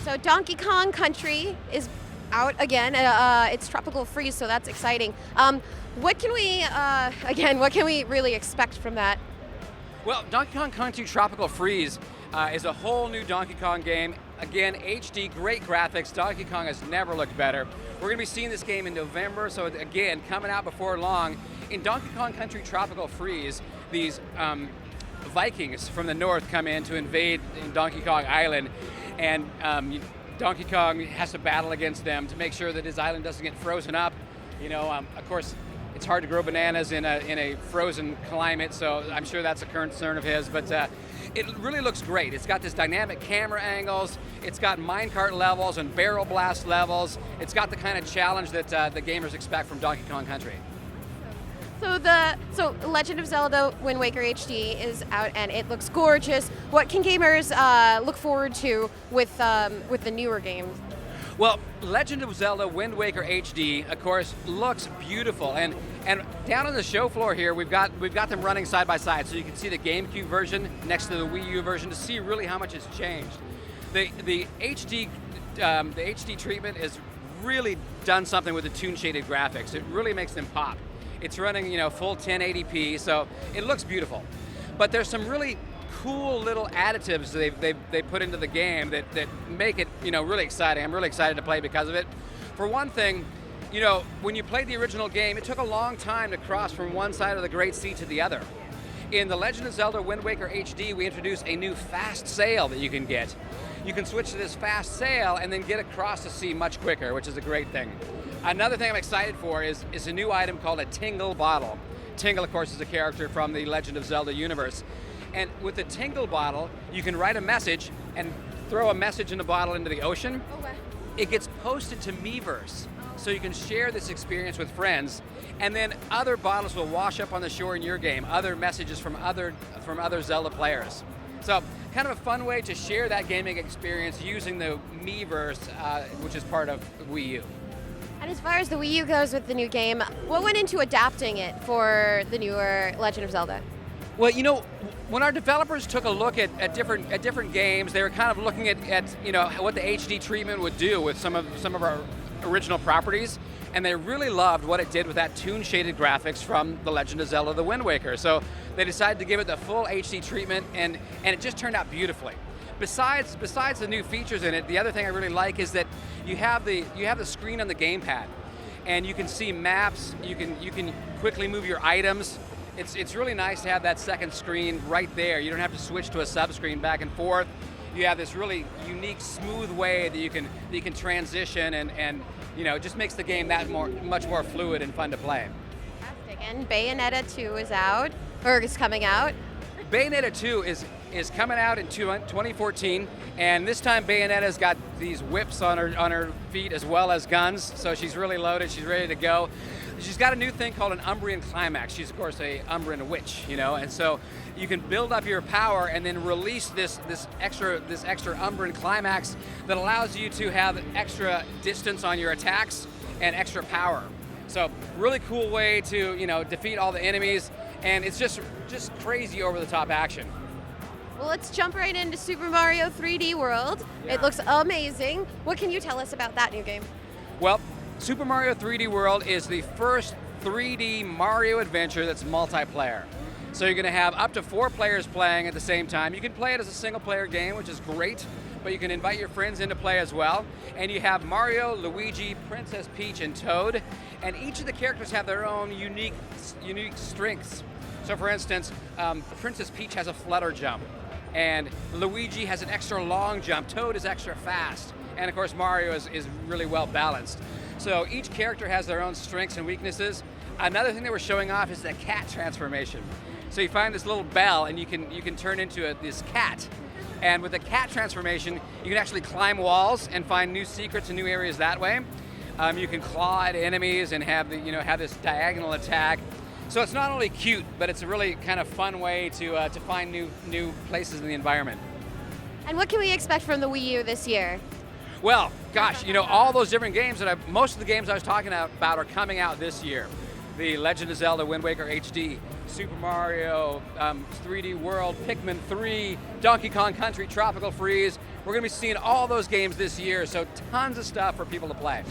So Donkey Kong Country is out again. It's Tropical Freeze, so that's exciting. What can we really expect from that? Well, Donkey Kong Country Tropical Freeze is a whole new Donkey Kong game. Again, HD, great graphics. Donkey Kong has never looked better. We're going to be seeing this game in November, so again, coming out before long. In Donkey Kong Country Tropical Freeze, these Vikings from the north come in to invade Donkey Kong Island, and Donkey Kong has to battle against them to make sure that his island doesn't get frozen up. Of course, it's hard to grow bananas in a frozen climate, so I'm sure that's a concern of his, but it really looks great. It's got this dynamic camera angles, it's got minecart levels and barrel blast levels. It's got the kind of challenge that the gamers expect from Donkey Kong Country. So Legend of Zelda Winwaker HD is out and it looks gorgeous. What can gamers look forward to with the newer games? Well, Legend of Zelda Wind Waker HD, of course, looks beautiful, and down on the show floor here, we've got them running side by side, so you can see the GameCube version next to the Wii U version to see really how much has changed. The HD treatment has really done something with the toon shaded graphics. It really makes them pop. It's running full 1080p, so it looks beautiful. But there's some really cool little additives they put into the game that make it really exciting. I'm really excited to play because of it. For one thing, when you played the original game, it took a long time to cross from one side of the Great Sea to the other. In the Legend of Zelda Wind Waker HD, we introduced a new fast sail that you can get. You can switch to this fast sail and then get across the sea much quicker, which is a great thing. Another thing I'm excited for is a new item called a Tingle Bottle. Tingle, of course, is a character from the Legend of Zelda universe. And with the Tingle Bottle, you can write a message and throw a message in the bottle into the ocean. Oh, wow. It gets posted to Miiverse, so you can share this experience with friends, and then other bottles will wash up on the shore in your game, other messages from other Zelda players. So, kind of a fun way to share that gaming experience using the Miiverse, which is part of Wii U. And as far as the Wii U goes with the new game, what went into adapting it for the newer Legend of Zelda? Well, when our developers took a look at different games, they were kind of looking at what the HD treatment would do with some of our original properties, and they really loved what it did with that toon shaded graphics from the Legend of Zelda: The Wind Waker. So they decided to give it the full HD treatment, and it just turned out beautifully. Besides the new features in it, the other thing I really like is that you have the screen on the gamepad, and you can see maps. You can quickly move your items. It's really nice to have that second screen right there. You don't have to switch to a sub-screen back and forth. You have this really unique, smooth way that you can transition, and it just makes the game much more fluid and fun to play. Fantastic. And Bayonetta 2 is out, or is coming out. Bayonetta 2 is coming out in 2014, and this time Bayonetta's got these whips on her feet as well as guns, so she's really loaded, she's ready to go. She's got a new thing called an Umbrian Climax. She's, of course, a Umbrian witch, and so you can build up your power and then release this extra Umbrian Climax that allows you to have extra distance on your attacks and extra power. So, really cool way to defeat all the enemies, and it's just crazy over-the-top action. Well, let's jump right into Super Mario 3D World. Yeah. It looks amazing. What can you tell us about that new game? Well, Super Mario 3D World is the first 3D Mario adventure that's multiplayer. So you're going to have up to 4 players playing at the same time. You can play it as a single-player game, which is great, but you can invite your friends in to play as well. And you have Mario, Luigi, Princess Peach, and Toad, and each of the characters have their own unique strengths. So for instance, Princess Peach has a flutter jump, and Luigi has an extra long jump. Toad is extra fast, and of course Mario is really well balanced. So each character has their own strengths and weaknesses. Another thing that we're showing off is the cat transformation. So you find this little bell, and you can turn into this cat. And with the cat transformation, you can actually climb walls and find new secrets and new areas that way. You can claw at enemies and have this diagonal attack. So it's not only cute, but it's a really kind of fun way to find new places in the environment. And what can we expect from the Wii U this year? Well, gosh, all those different games most of the games I was talking about are coming out this year. The Legend of Zelda Wind Waker HD, Super Mario 3D World, Pikmin 3, Donkey Kong Country, Tropical Freeze. We're going to be seeing all those games this year, so tons of stuff for people to play.